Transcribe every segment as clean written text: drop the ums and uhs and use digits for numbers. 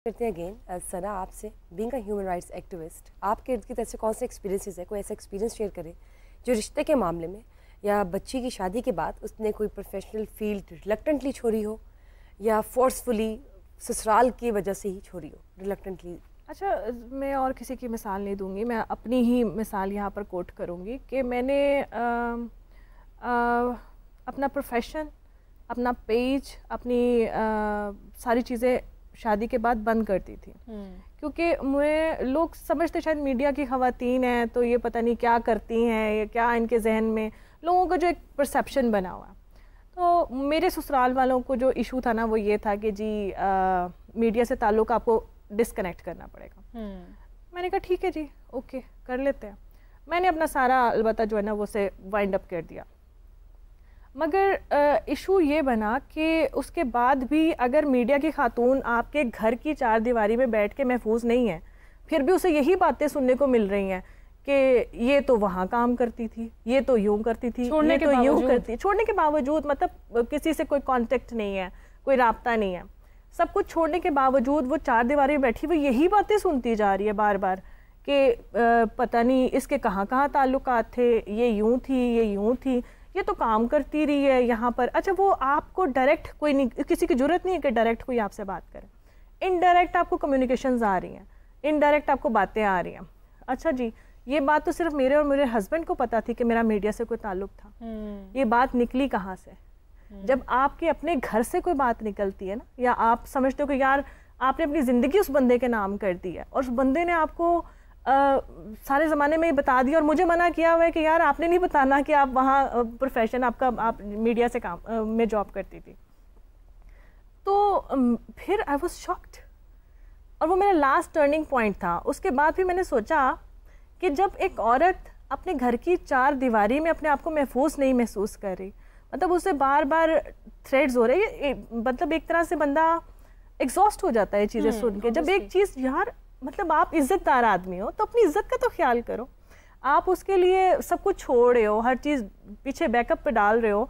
کرتے ہیں اگین ثنا آپ سے being a human rights activist آپ کے ارد گرد ایسے کون سے ایکسپیرینسز ہے، کوئی ایسا ایکسپیرینس شیئر کریں جو رشتے کے معاملے میں یا بچی کی شادی کے بعد اس نے کوئی پروفیشنل فیلڈ ریلکٹنٹلی چھوڑی ہو یا فورسفلی سسرال کی وجہ سے ہی چھوڑی ہو ریلکٹنٹلی. اچھا، میں اور کسی کی مثال نہیں دوں گی، میں اپنی ہی مثال یہاں پر کوٹ کروں گی کہ میں نے اپنا پروفیشن، اپنا پیج، اپنی ساری چیزیں شادی کے بعد بند کر دی تھی، کیونکہ مجھے لوگ سمجھتے شاید میڈیا کی خواتین ہیں تو یہ پتہ نہیں کیا کرتی ہیں یا کیا ان کے ذہن میں لوگوں کا جو ایک پرسیپشن بنا ہوا. تو میرے سسرال والوں کو جو ایشو تھا نا وہ یہ تھا کہ جی میڈیا سے تعلق آپ کو ڈسکنیکٹ کرنا پڑے گا. میں نے کہا ٹھیک ہے جی اوکے کر لیتے ہیں. میں نے اپنا سارا البتہ جو ہے نا وہ سے وائنڈ اپ کر دیا. مگر ایشو یہ بنا کہ اس کے بعد بھی اگر میڈیا کی خاتون آپ کے گھر کی چار دیواری میں بیٹھ کے محفوظ نہیں ہے، پھر بھی اسے یہی باتیں سننے کو مل رہی ہیں کہ یہ تو وہاں کام کرتی تھی، یہ تو یوں کرتی تھی، یہ تو یوں کرتی. چھوڑنے کے باوجود مطلب کسی سے کوئی کانٹیکٹ نہیں ہے، کوئی رابطہ نہیں ہے، سب کچھ چھوڑنے کے باوجود وہ چار دیواری میں بیٹھی وہ یہی باتیں سنتی جا رہی ہے بار بار کہ پتہ نہیں اس کے کہاں کہاں تعلقات تھے، یہ یوں تھی، یہ یوں تھی، یہ تو کام کرتی رہی ہے یہاں پر. اچھا وہ آپ کو ڈائریکٹ کوئی نہیں، کسی کی ضرورت نہیں ہے کہ ڈائریکٹ کوئی آپ سے بات کرے، انڈائریکٹ آپ کو کمیونیکیشنز آ رہی ہیں، انڈائریکٹ آپ کو باتیں آ رہی ہیں. اچھا جی یہ بات تو صرف میرے اور میرے ہسبینڈ کو پتا تھی کہ میرا میڈیا سے کوئی تعلق تھا. یہ بات نکلی کہاں سے؟ جب آپ کے اپنے گھر سے کوئی بات نکلتی ہے نا، یا آپ سمجھتے ہو کہ یار آپ نے اپنی زندگی اس بندے کے نام کر دی ہے اور اس بندے نے آپ کو سارے زمانے میں بتا دیا اور مجھے منع کیا ہوا ہے کہ یار آپ نے نہیں بتانا کہ آپ وہاں پروفیشن آپ کا آپ میڈیا سے کام میں جاب کرتی تھی. تو پھر آئی واز شاکڈ اور وہ میرا لاسٹ ٹرننگ پوائنٹ تھا. اس کے بعد پھر میں نے سوچا کہ جب ایک عورت اپنے گھر کی چار دیواری میں اپنے آپ کو محفوظ نہیں محسوس کر رہی، مطلب اسے بار بار تھریٹس ہو رہے ہیں، مطلب ایک طرح سے بندہ ایگزاسٹ ہو جاتا ہے چیزیں سن کے. جب ایک چیز یار مطلب آپ عزت دار آدمی ہو تو اپنی عزت کا تو خیال کرو. آپ اس کے لیے سب کچھ چھوڑ رہے ہو، ہر چیز پیچھے بیک اپ پہ ڈال رہے ہو،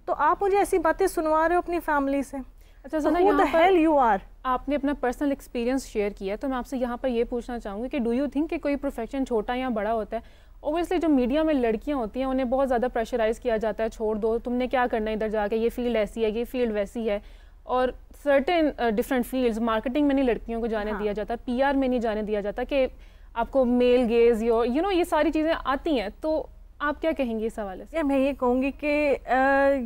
تو آپ مجھے ایسی باتیں سنوا رہے ہو اپنی فیملی سے. اچھا ذرا یہاں پر آپ نے اپنا پرسنل ایکسپیرینس شیئر کیا ہے تو میں آپ سے یہاں پر یہ پوچھنا چاہوں گی کہ ڈو یو تھنک کہ کوئی پروفیشن چھوٹا یا بڑا ہوتا ہے؟ اوبویسلی جو میڈیا میں لڑکیاں ہوتی ہیں انہیں بہت زیادہ پریشرائز کیا جاتا ہے، چھوڑ دو تم نے کیا کرنا ہے ادھر جا کے، یہ فیلڈ ایسی ہے، یہ فیلڈ ویسی ہے. اور سرٹن ڈفرینٹ فیلڈز، مارکیٹنگ میں نہیں لڑکیوں کو جانے دیا جاتا، پی آر میں نہیں جانے دیا جاتا کہ آپ کو میل گیز یو نو یہ ساری چیزیں آتی ہیں. تو آپ کیا کہیں گے اس حوالے سے؟ میں یہ کہوں گی کہ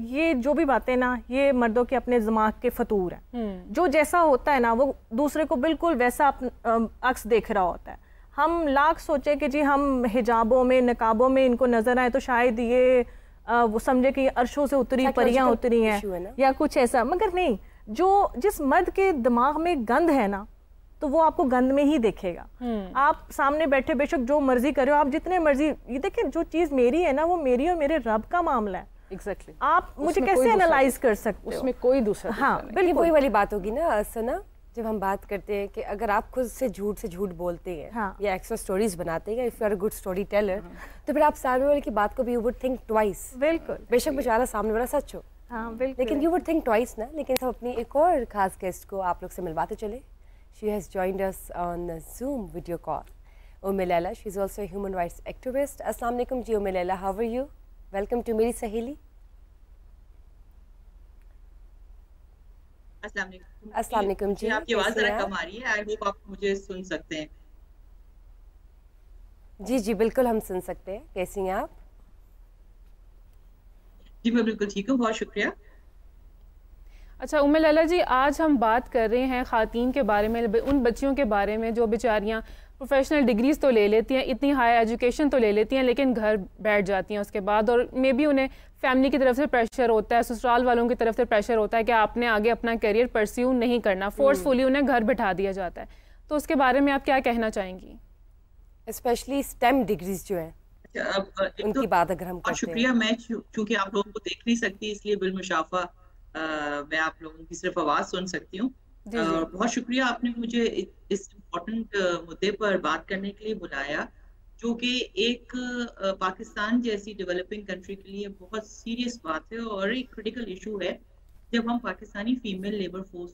یہ جو بھی باتیں نا یہ مردوں کے اپنے دماغ کے فطور ہیں. جو جیسا ہوتا ہے نا وہ دوسرے کو بالکل ویسا عکس دیکھ رہا ہوتا ہے. ہم لاکھ سوچے کہ جی ہم حجابوں میں نقابوں میں ان کو نظر آئے تو شاید یہ وہ سمجھے کہ عرشوں سے اتری پریاں اتری ہیں یا کچھ ایسا، مگر نہیں. جس مرد کے دماغ میں گند ہے نا تو وہ آپ کو گند میں ہی دیکھے گا. آپ سامنے بیٹھے بے شک جو مرضی کرے ہو، آپ جتنے مرضی، یہ دیکھیں جو چیز میری ہے نا وہ میری اور میرے رب کا معاملہ ہے. ایگزیکٹلی آپ مجھے کیسے انالائز کر سکتے ہو؟ اس میں کوئی دوسرا ہاں بالکل وہی والی بات ہوگی نا ثنا، جب ہم بات کرتے ہیں کہ اگر آپ خود سے جھوٹ بولتے ہیں یا ایکسٹرا سٹوریز بناتے ہیں، if you are a good storyteller, تو پھر آپ سامنے والے کی بات کو بھی یو وڈ تھنک ٹوائس. بالکل بے شک بیچارہ سامنے والا سچ ہو، ہاں بالکل، لیکن یو وڈ تھنک ٹوائس نا. لیکن ہم اپنی ایک اور خاص گیسٹ کو آپ لوگ سے ملواتے چلے. She has joined us on zoom video call. Umm Laila, she is also a human rights activist. السلام علیکم جی Umm Laila, how are you? Welcome to میری سہیلی. السلام علیکم جی، آپ کی آواز ذرا کم آ رہی ہے، آئی ہوپ آپ مجھے سن سکتے ہیں. جی جی بالکل ہم سن سکتے ہیں. کیسی ہیں آپ؟ جی میں بالکل ٹھیک ہوں، بہت شکریہ. اچھا ام لیلا جی، آج ہم بات کر رہے ہیں خواتین کے بارے میں، ان بچیوں کے بارے میں جو بیچاریاں پروفیشنل ڈگریز تو لے لیتی ہیں، اتنی ہائی ایجوکیشن تو لے لیتی ہیں لیکن گھر بیٹھ جاتی ہیں اس کے بعد، اور مے بی انہیں فیملی کی طرف سے پریشر ہوتا ہے، سسرال والوں کی طرف سے پریشر ہوتا ہے کہ آپ نے آگے اپنا کیریئر پرسیو نہیں کرنا، فورسفلی انہیں گھر بٹھا دیا جاتا ہے. تو اس کے بارے میں آپ کیا کہنا چاہیں گی؟ اسپیشلی اسٹیم ڈگریز جو ہیں ان کی بات اگر ہم کرتے ہیں. شکریہ. میں چونکہ آپ لوگوں کو دیکھ نہیں سکتی اس لیے بالمشافہ میں آپ لوگوں کی صرف آواز سن سکتی ہوں. بہت شکریہ آپ نے مجھے اس امپورٹنٹ مدعے پر بات کرنے کے لیے بلایا، جو کہ ایک پاکستان جیسی ڈیولپنگ کنٹری کے لیے بہت سیریس بات ہے اور ایک کریٹیکل ایشو ہے. جب ہم پاکستانی فیمیل لیبر فورس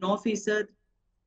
9%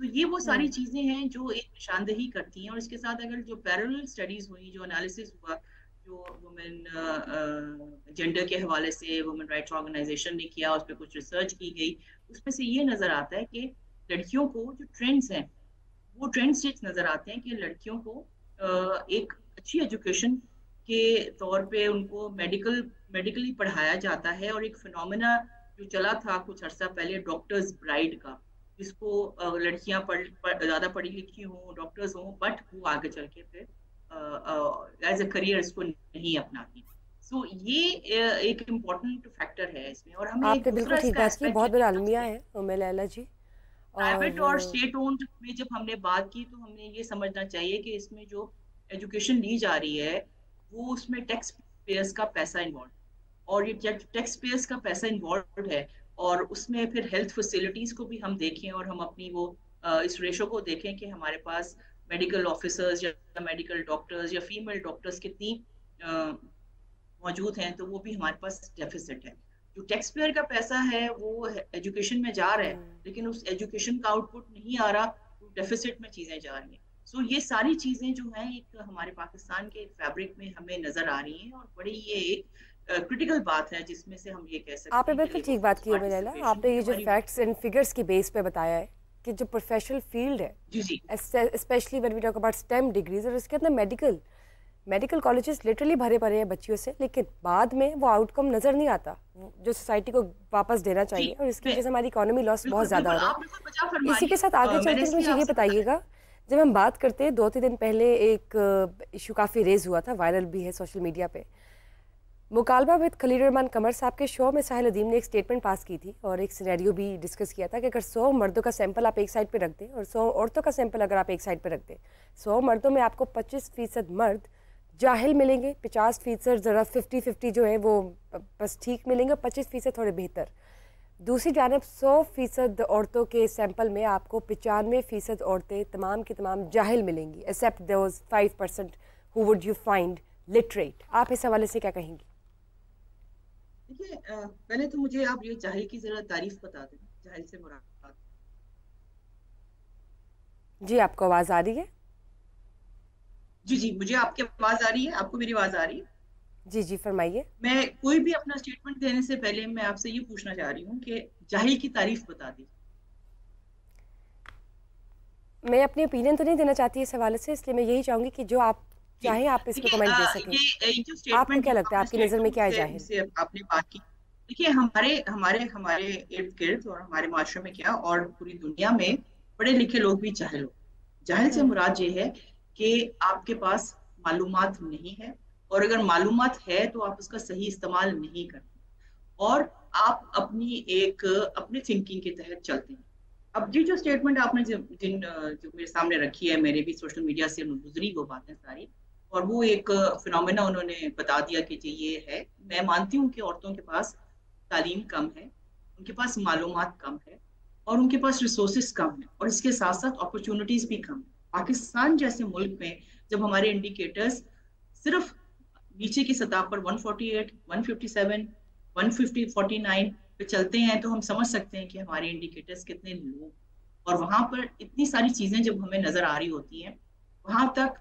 تو یہ وہ ساری چیزیں ہیں جو ایک نشاندہی کرتی ہیں. اور اس کے ساتھ اگر جو پیرالل اسٹڈیز ہوئی, جو انالیسس ہوا, جو وومن جینڈر کے حوالے سے وومن رائٹس آرگنائزیشن نے کیا, اس پہ کچھ ریسرچ کی گئی, اس میں سے یہ نظر آتا ہے کہ لڑکیوں کو جو ٹرینڈز ہیں وہ ٹرینڈز نظر آتے ہیں کہ لڑکیوں کو ایک اچھی ایجوکیشن کے طور پہ ان کو میڈیکلی پڑھایا جاتا ہے. اور ایک فنومینا جو چلا تھا کچھ عرصہ پہلے ڈاکٹرز برائڈ کا, جس کو لڑکیاں زیادہ پڑھی لکھی ہوں, ڈاکٹرز ہوں, بٹ وہ آگے چل کے پھر ایز اے کریئر اس کو نہیں اپناتی. سو یہ ایک امپورٹنٹ فیکٹر ہے اس میں. اور ہمیں آپ نے بالکل ٹھیک بات کی, بہت بڑا المیہ ہے ام لیلا جی. پرائیویٹ اور اسٹیٹ اونڈ میں جب ہم نے بات کی تو ہم نے یہ سمجھنا چاہیے کہ اس میں جو ایجوکیشن لی جا رہی ہے وہ اس میں ٹیکس پیئرس کا پیسہ انوالو, اور یہ ٹیکس پیئرس کا پیسہ انوالو ہے, اور اس میں پھر ہیلتھ فیسلٹیز کو بھی ہم دیکھیں اور ہم اپنی وہ اس ریشو کو دیکھیں کہ ہمارے پاس میڈیکل آفیسرز یا میڈیکل ڈاکٹرز یا فیمیل ڈاکٹرز کتنی موجود ہیں, تو وہ بھی ہمارے پاس ڈیفیسٹ ہے. جو ٹیکس پیئر کا پیسہ ہے وہ ایجوکیشن میں جا رہا ہے, لیکن اس ایجوکیشن کا آؤٹ پٹ نہیں آ رہا, ڈیفیسٹ میں چیزیں جا رہی ہیں. سو یہ ساری چیزیں جو ہیں ایک ہمارے پاکستان کے فیبرک میں ہمیں نظر آ رہی ہیں, اور بڑی یہ ایک کرٹیکل بات ہے جس میں سے ہم یہ کہہ سکتے ہیں. آپ نے بالکل ٹھیک بات کی ہے لیلا, آپ نے یہ جو فیکٹس اینڈ فگرس کی بیس پہ بتایا ہے کہ جو پروفیشنل فیلڈ ہے, specially when we talk about STEM degrees, اور اس کے اندر میڈیکل کالجز لٹرلی بھرے پڑے ہیں بچیوں سے, لیکن بعد میں وہ آؤٹ کم نظر نہیں آتا جو سوسائٹی کو واپس دینا چاہیے, اور اس کی وجہ سے ہماری اکانومی لاس بہت زیادہ ہو رہا ہے. اسی کے ساتھ آگے چل کے مجھے یہ بتائیے گا, جب ہم بات کرتے ہیں 2-3 دن پہلے ایک ایشو کافی ریز ہوا تھا, وائرل بھی ہے سوشل میڈیا پہ, مکالمہ وتھ خلیل الرحمان قمر صاحب کے شو میں ساحل الدین نے ایک اسٹیٹمنٹ پاس کی تھی اور ایک سینیریو بھی ڈسکس کیا تھا کہ اگر 100 مردوں کا سیمپل آپ ایک سائڈ پہ رکھ دیں اور 100 عورتوں کا سیمپل اگر آپ ایک سائڈ پہ رکھ دیں, 100 مردوں میں آپ کو 25% مرد جاہل ملیں گے, 50% ذرا 50-50 جو ہے وہ بس ٹھیک ملیں گے, 25% تھوڑے بہتر. دوسری جانب 100% عورتوں کے سیمپل میں آپ کو 95% عورتیں تمام کی تمام جاہل ملیں گی, accept those 5% who would you find literate. آپ اس حوالے سے کیا کہیں گی؟ دیکھیے, پہلے تو مجھے آپ یہ جاہل کی ذرا تعریف بتا دیں, جاہل سے مراد. جی آپ کو آواز آ رہی ہے؟ جی مجھے آپ کی آواز آ رہی ہے, آپ کو میری آواز آ رہی ہے؟ جی فرمائیے. میں کوئی بھی اپنا اسٹیٹمنٹ دینے سے پہلے میں آپ سے یہ پوچھنا چاہ رہی ہوں کہ جاہل کی تعریف بتا دی. میں اپنی اوپینین تو نہیں دینا چاہتی اس حوالے سے, اس لیے میں یہی چاہوں گی کہ جو آپ چاہیں آپ اس پہ کمنٹ دے سکیں. آپ کو کیا لگتا ہے, آپ کی نظر میں کیا ہے جاہل؟ آپ نے بات کی, دیکھیے ہمارے ارد گرد اور ہمارے معاشرے میں کیا اور پوری دنیا میں پڑھے لکھے لوگ بھی جاہل ہو. جاہل سے مراد یہ ہے کہ آپ کے پاس معلومات نہیں ہے, اور اگر معلومات ہے تو آپ اس کا صحیح استعمال نہیں کرتے, اور آپ اپنی تھنکنگ کے تحت چلتے ہیں. اب جو اسٹیٹمنٹ آپ نے جو میرے سامنے رکھی ہے, میرے بھی سوشل میڈیا سے گزری وہ باتیں ساری, اور وہ ایک فنومینا انہوں نے بتا دیا کہ جی یہ ہے. میں مانتی ہوں کہ عورتوں کے پاس تعلیم کم ہے, ان کے پاس معلومات کم ہے, اور ان کے پاس ریسورسز کم ہیں, اور اس کے ساتھ ساتھ اپرچونٹیز بھی کم ہیں. پاکستان جیسے ملک میں جب ہمارے انڈیکیٹرز صرف نیچے کی سطح پر 148, 157, 149 پہ چلتے ہیں تو ہم سمجھ سکتے ہیں کہ ہمارے انڈیکیٹرز کتنے لو, اور وہاں پر اتنی ساری چیزیں جب ہمیں نظر آ رہی ہوتی ہیں, وہاں تک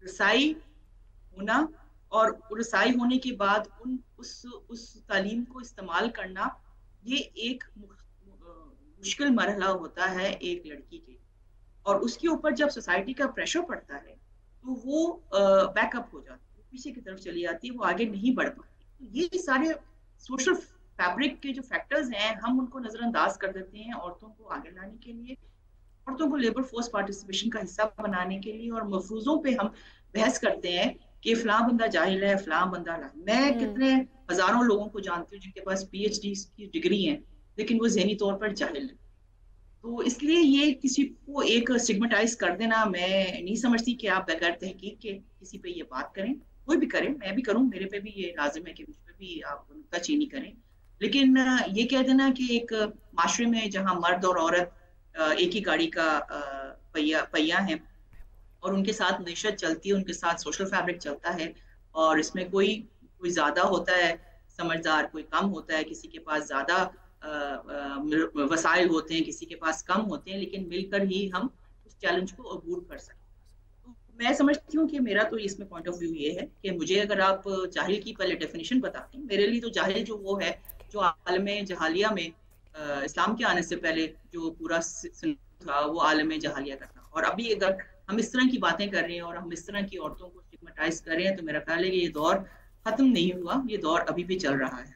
رسائی ہونا اور رسائی ہونے کے بعد اس تعلیم کو استعمال کرنا, یہ ایک مشکل مرحلہ ہوتا ہے ایک لڑکی کے, اور اس کے اوپر جب سوسائٹی کا پریشر پڑتا ہے تو وہ بیک اپ ہو جاتی ہے, پیچھے کی طرف چلی جاتی ہے, وہ آگے نہیں بڑھ پاتی. یہ سارے سوشل فیبرک کے جو فیکٹرز ہیں ہم ان کو نظر انداز کر دیتے ہیں عورتوں کو آگے لانے کے لیے, عورتوں کو لیبر فورس پارٹیسپیشن کا حصہ بنانے کے لیے, اور مفروضوں پہ ہم بحث کرتے ہیں کہ فلاں بندہ جاہل ہے, فلاں بندہ لاہل. میں کتنے ہزاروں لوگوں کو جانتی ہوں جن کے پاس PhD کی ڈگری ہیں لیکن وہ ذہنی طور پر جاہل ہے. تو اس لیے یہ کسی کو ایک سٹگمیٹائز کر دینا, میں نہیں سمجھتی کہ آپ بغیر تحقیق کے کسی پہ یہ بات کریں. کوئی بھی کرے, میں بھی کروں, میرے پہ بھی یہ لازم ہے کہ مجھ پہ بھی آپ نکتہ چینی کریں, لیکن یہ کہہ دینا کہ ایک معاشرے میں جہاں مرد اور عورت ایک ہی گاڑی کا پہیا ہیں اور ان کے ساتھ معیشت چلتی ہے, ان کے ساتھ سوشل فیبرک چلتا ہے, اور اس میں کوئی زیادہ ہوتا ہے سمجھدار, کوئی کم ہوتا ہے, کسی کے پاس زیادہ وسائل ہوتے ہیں, کسی کے پاس کم ہوتے ہیں, لیکن مل کر ہی ہم اس چیلنج کو عبور کر سکتے ہیں. میں سمجھتی ہوں کہ میرا تو اس میں پوائنٹ آف ویو یہ ہے کہ مجھے اگر آپ جاہل کی پہلے ڈیفینیشن بتاتے ہیں, میرے لیے تو جاہل جو وہ ہے جو عالم جہالیہ میں اسلام کے آنے سے پہلے جو پورا تھا وہ عالم جہالیہ کا تھا. اور ابھی اگر ہم اس طرح کی باتیں کر رہے ہیں اور ہم اس طرح کی عورتوں کو اسٹگمیٹائز کر رہے ہیں تو میرا خیال ہے کہ یہ دور ختم نہیں ہوا, یہ دور ابھی بھی چل رہا ہے.